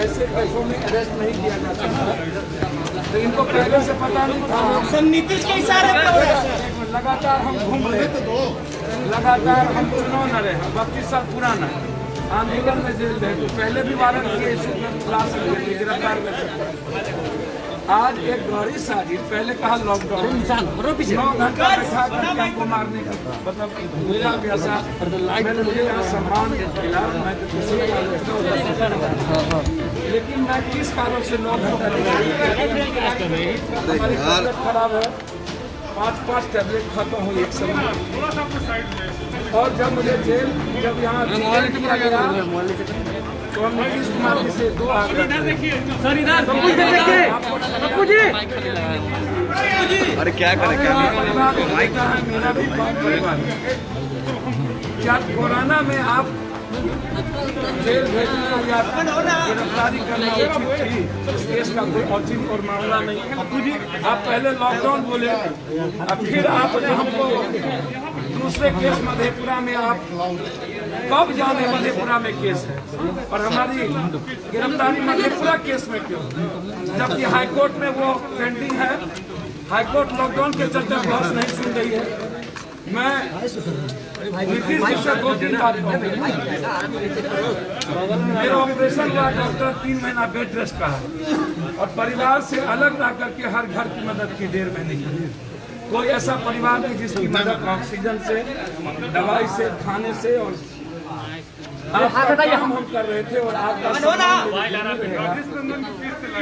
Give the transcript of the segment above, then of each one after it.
ऐसे पैसों में अरेस्ट नहीं किया जाता तो इनको पहले से पता नहीं था। सर नीतीश के इशारे पर लगातार हम घूम रहे थे, लगातार हम चुनाव न रहे, 32 साल पुराना आंदोलन में जेल रहे तो पहले भी वारंट किए क्लास गिरफ्तार कर सकते। आज एक गहरी साजिश, पहले कहा लॉकडाउन 9 घंटा बैठा करके हमको मारने का मतलब मेरा ऐसा मुझे यहाँ सम्मान मिला, मैं तो किसी का लेकिन मैं किस कारण से 9 घंटा हमारी तबियत खराब है, 5 टैबलेट खत्म हुई एक समय और जब मुझे जेल जब यहाँ तो हम नीतीश कुमार जी से 2 अरे क्या करें मेरा भी परिवार क्या कोरोना में आप जेल भेजना या गिरफ्तारी करना उचित थी? इस केस का कोई औचित्य और मामला नहीं। आप पहले लॉकडाउन बोले, अब फिर आपने हमको दूसरे केस मधेपुरा में आप कब जाने मधेपुरा में केस है और हमारी गिरफ्तारी मधेपुरा केस में क्यों, जबकि हाईकोर्ट में वो पेंडिंग है। हाईकोर्ट लॉकडाउन के चलते बहस नहीं सुन रही है। मैं नीतीश जी से 2-3 बात मेरा ऑपरेशन हुआ, डॉक्टर 3 महीना बेड रेस्ट का है और परिवार से अलग रह करके हर घर की मदद की देर में नहीं। कोई ऐसा परिवार नहीं जिसकी मदद ऑक्सीजन से, दवाई से, खाने से और हम कर रहे थे और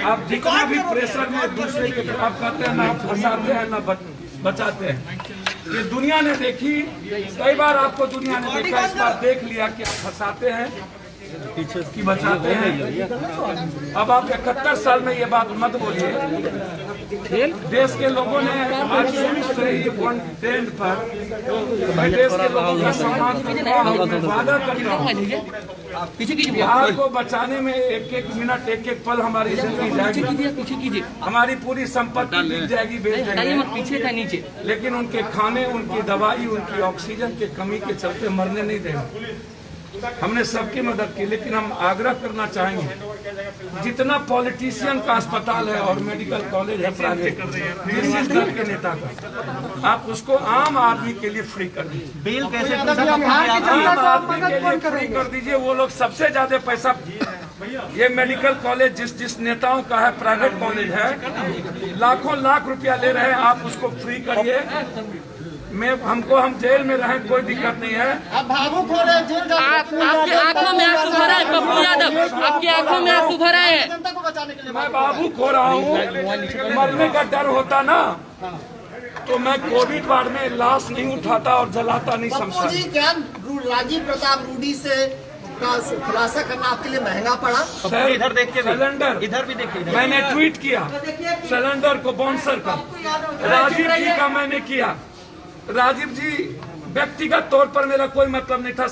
आप जितना भी प्रेशर में दूसरे के आप कहते हैं ना फंसाते हैं ना बचाते हैं। ये दुनिया ने देखी, कई बार आपको दुनिया ने देखा, इस बार देख लिया कि आप फंसाते हैं कि बचाते हैं। अब आप 71 साल में ये बात मत बोलिए। देश के लोगों ने आज से ही ट्रेंड पर देश के लोगों का सम्मान वादा करता हूँ। बिहार को बचाने में एक मिनट, एक पल हमारी जिंदगी जाएगी, हमारी पूरी संपत्ति बिक जाएगी, बेच जाएगी, लेकिन उनके खाने, उनकी दवाई, उनकी ऑक्सीजन की कमी के चलते मरने नहीं देंगे। हमने सबकी मदद की, लेकिन हम आग्रह करना चाहेंगे जितना पॉलिटिशियन का अस्पताल है और मेडिकल कॉलेज है प्राइवेट जिस दल के नेता का, आप उसको आम आदमी के लिए फ्री कर दीजिए। बिल कैसे आम आदमी के लिए फ्री कर दीजिए। वो लोग सबसे ज्यादा पैसा, ये मेडिकल कॉलेज जिस नेताओं का है, प्राइवेट कॉलेज है, लाखों लाख रुपया ले रहे हैं, आप उसको फ्री करिए। हम जेल में रहें कोई दिक्कत नहीं है। आप भावुक हो रहे हैं, आपकी आंखों में आंसू भरा है पप्पू यादव, आपकी आंखों में आंसू भरा है। जनता को बचाने के लिए मैं भावुक हो रहा हूँ, मरने का डर होता ना तो मैं कोविड वार्ड में लाश नहीं उठाता और जलाता नहीं समझता। क्या राजीव प्रताप रूडी से का खुलासा करना आपके लिए महंगा पड़ा? इधर देखिए, सिलेंडर इधर भी देखिए, मैंने ट्वीट किया सिलेंडर को बाउंसर का, राजीव जी का मैंने किया। राजीव जी व्यक्तिगत तौर पर मेरा कोई मतलब नहीं था,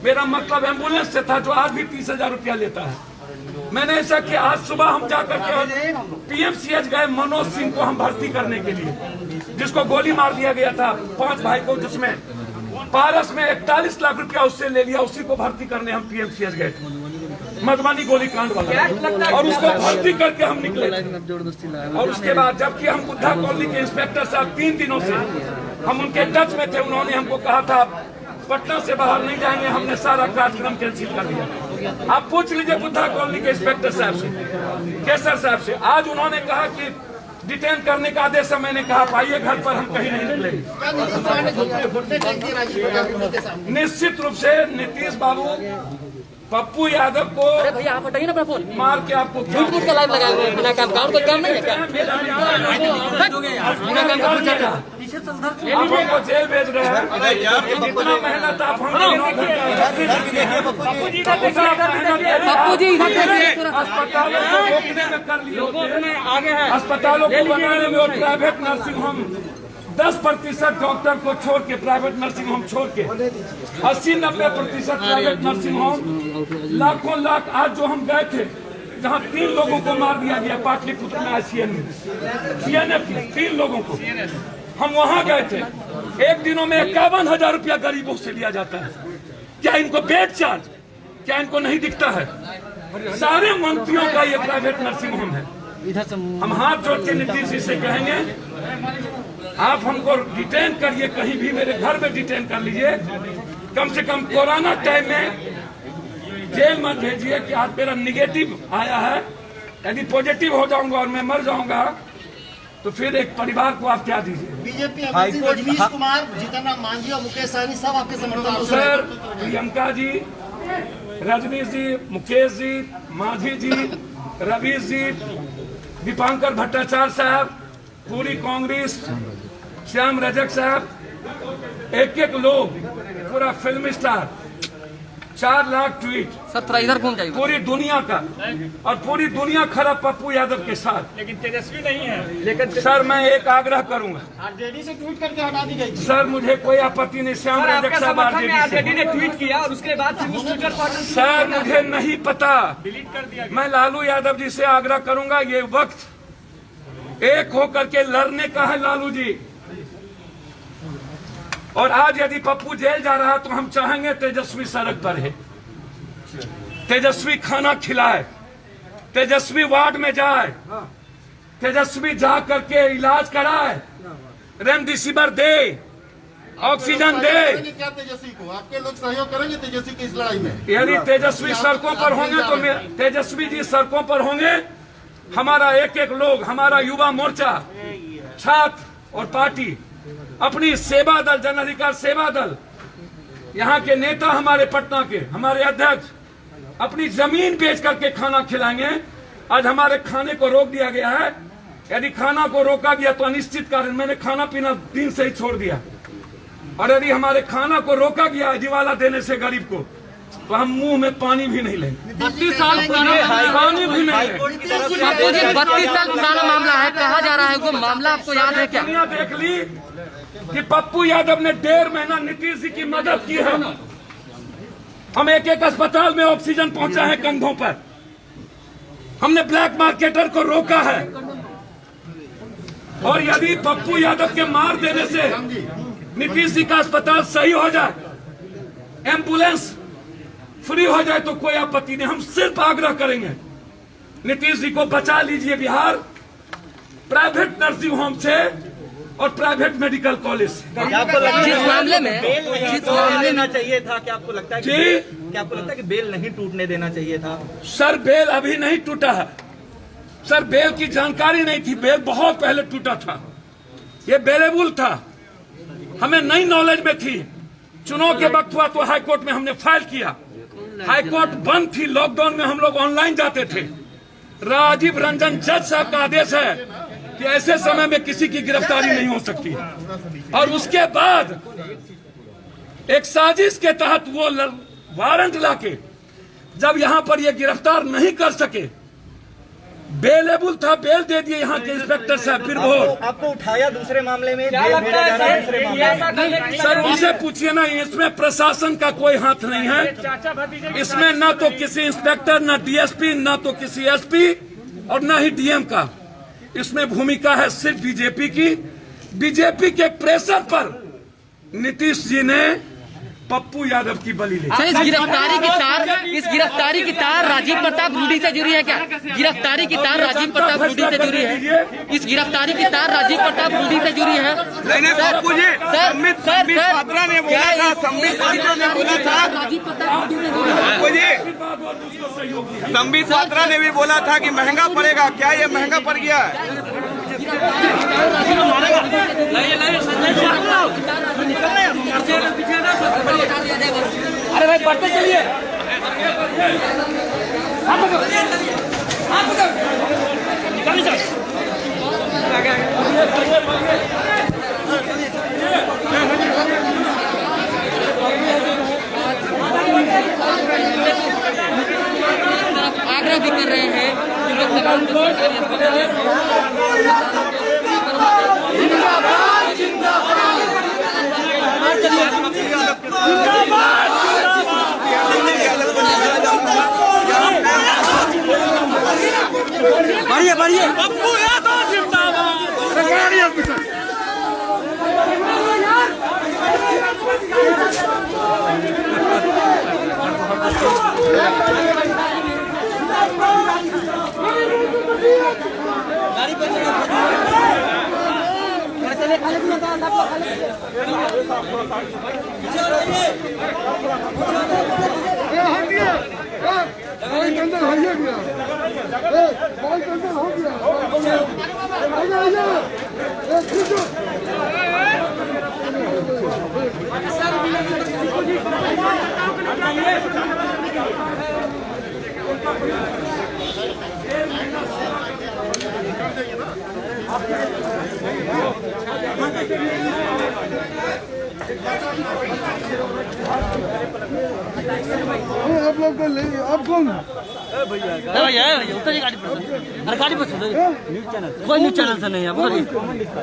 मेरा मतलब एम्बुलेंस से था जो आज भी 30,000 रुपया लेता है। मैंने ऐसा किया, आज सुबह हम जाकर के PMCH गए मनोज सिंह को हम भर्ती करने के लिए, जिसको गोली मार दिया गया था 5 भाई को, जिसमें पारस में 41 लाख रुपया उससे ले लिया, उसी को भर्ती करने हम PMCH गए थे, मधुबनी गोलीकांड वाला, और उसको भर्ती करके हम निकले। और उसके बाद जबकि हम बुद्धा कॉलोनी के इंस्पेक्टर साहब 3 दिनों से हम उनके टच में थे, उन्होंने हमको कहा था पटना से बाहर नहीं जाएंगे, हमने सारा कार्यक्रम कैंसिल कर दिया। आप पूछ लीजिए बुद्धा कॉलोनी के इंस्पेक्टर साहब से, केसर साहब से, आज उन्होंने कहा कि डिटेन करने का आदेश है। मैंने कहा पाइए घर पर, हम कहीं नहीं निकलेंगे। निश्चित रूप से नीतीश बाबू पप्पू यादव को, अरे भैया आप हटाइए ना अपना फोन, मार के आपको झूठ का लाइव लगाए हुए बिना काम, कोई काम नहीं है क्या? हमको जेल भेज रहे हैं। जितना मेहनत आप पप्पू जी अस्पतालों को रोकने में कर लिए आगे है, अस्पतालों को बनाने में और प्राइवेट नर्सिंग होम 10% डॉक्टर को छोड़ के, प्राइवेट नर्सिंग होम छोड़ के 80-90% प्राइवेट नर्सिंग होम, लाखों लाख। आज जो हम गए थे जहां 3 लोगों को मार दिया गया पाटलिपुत्र में सीएनएफ 3 लोगों को। हम वहां गए थे। एक दिनों में 51,000 रुपया गरीबों से लिया जाता है। क्या इनको बेड चार्ज, क्या इनको नहीं दिखता है? सारे मंत्रियों का ये प्राइवेट नर्सिंग होम है। हम हाथ जोड़ के नीतीश जी से कहेंगे, आप हमको डिटेन करिए, कहीं भी मेरे घर में डिटेन कर लीजिए, कम से कम कोरोना टाइम में जेल मत भेजिए कि आज मेरा निगेटिव आया है, यदि पॉजिटिव हो जाऊंगा और मैं मर जाऊंगा तो फिर एक परिवार को आप क्या दीजिए? बीजेपी रजनीश कुमार, जीतन राम मांझी और मुकेश सहनी सब आपके समर्थन में। सर, प्रियंका जी, रजनीश जी, मुकेश जी, मांझी जी, रवीश जी, दीपांकर भट्टाचार्य साहब, पूरी कांग्रेस, श्याम रजक साहब, एक लोग, पूरा film star, 4 lakh tweet, sir थोड़ा इधर घूम जाइए। पूरी दुनिया का, और पूरी दुनिया खड़ा पप्पू यादव के साथ। लेकिन तेजस्वी नहीं है। लेकिन सर मैं एक आग्रह करूंगा, आरजेडी से ट्वीट करके हटा दी गई। सर मुझे कोई आपत्ति नहीं, श्याम रजक साहब आरजेडी ने ट्वीट किया और उसके बाद फिर उस ट्विटर पर सर मुझे नहीं पता, डिलीट कर दिया। मैं लालू यादव जी से आग्रह करूंगा, ये वक्त एक होकर के लड़ने का है लालू जी। और आज यदि पप्पू जेल जा रहा है तो हम चाहेंगे तेजस्वी सड़क पर है, तेजस्वी खाना खिलाए, तेजस्वी वार्ड में जाए, तेजस्वी जा करके इलाज कराए, रेमडेसिविर दे, ऑक्सीजन दे। क्या तेजस्वी को आपके लोग सहयोग करेंगे तेजस्वी की इस लड़ाई में? यदि तेजस्वी सड़कों पर होंगे तो तेजस्वी जी सड़कों पर होंगे, हमारा एक लोग, हमारा युवा मोर्चा, छात्र और पार्टी, अपनी सेवा दल, जन अधिकार सेवा दल, यहाँ के नेता, हमारे पटना के हमारे अध्यक्ष अपनी जमीन बेच करके खाना खिलाएंगे। आज हमारे खाने को रोक दिया गया है। यदि खाना को रोका गया तो अनिश्चित कारण, मैंने खाना पीना दिन से ही छोड़ दिया, और यदि हमारे खाना को रोका गया दिवाला देने से गरीब को, तो हम मुंह में पानी भी नहीं लेंगे। 32 साल पुराना पानी भी नहीं लेंगे। बापू जी 32 साल पुराना मामला है, कहा जा रहा है वो मामला आपको याद है क्या? दुनिया देख ली कि पप्पू यादव ने 1.5 महीना नीतीश जी की मदद की है। हम एक अस्पताल में ऑक्सीजन पहुंचा है कंधों पर, हमने ब्लैक मार्केटर को रोका है। और यदि पप्पू यादव के मार देने से नीतीश जी का अस्पताल सही हो जाए, एम्बुलेंस फ्री हो जाए तो कोई आपत्ति नहीं। हम सिर्फ आग्रह करेंगे, नीतीश जी को बचा लीजिए बिहार प्राइवेट नर्सिंग होम से और प्राइवेट मेडिकल कॉलेज से। जिस मामले में देना चाहिए था, क्या आपको लगता है जी, क्या आपको लगता है कि बेल नहीं टूटने देना चाहिए था? सर बेल अभी नहीं टूटा है। सर बेल की जानकारी नहीं थी, बेल बहुत पहले टूटा था, ये बेलेबल था, हमें नई नॉलेज में थी। चुनाव के वक्त हुआ तो हाईकोर्ट में हमने फाइल किया, हाईकोर्ट बंद थी, लॉकडाउन में हम लोग ऑनलाइन जाते थे। राजीव रंजन जज साहब का आदेश है कि ऐसे समय में किसी की गिरफ्तारी नहीं हो सकती, और उसके बाद एक साजिश के तहत वो वारंट लाके जब यहां पर ये गिरफ्तार नहीं कर सके, बेलेबल था, बेल दे दिए यहाँ के इंस्पेक्टर साहब। फिर वो आपको उठाया दूसरे मामले में, क्या लगता है सर उनसे पूछिए ना, इसमें प्रशासन का कोई हाथ नहीं है। इसमें ना तो किसी इंस्पेक्टर, ना डीएसपी, ना तो किसी एसपी और ना ही डीएम का। इसमें भूमिका है सिर्फ बीजेपी की। बीजेपी के प्रेशर पर नीतीश जी ने पप्पू यादव की बलि ली। सर इस गिरफ्तारी की तार राजीव प्रताप रूडी से जुड़ी है क्या? गिरफ्तारी की तार राजीव प्रताप रूडी से जुड़ी है? इस गिरफ्तारी की तार राजीव प्रताप रूडी से जुड़ी है? नहीं बापू जी, संबित पात्रा ने बोला था, संबित पात्रा ने बोला था, बापू जी संबित पात्रा ने भी बोला था कि महंगा पड़ेगा। क्या ये महंगा पड़ गया है? अरे भाई बढ़ते चलिए। आग्रह भी कर रहे हैं कि लोग तमाम सरकारी अस्पताल बढ़िए बढ़िए पप्पू यादव जिंदाबाद। आप लोग को ले आप कौन भैया उतरिए गाड़ी पर, अरे गाड़ी पर कोई न्यूज चैनल से नहीं है।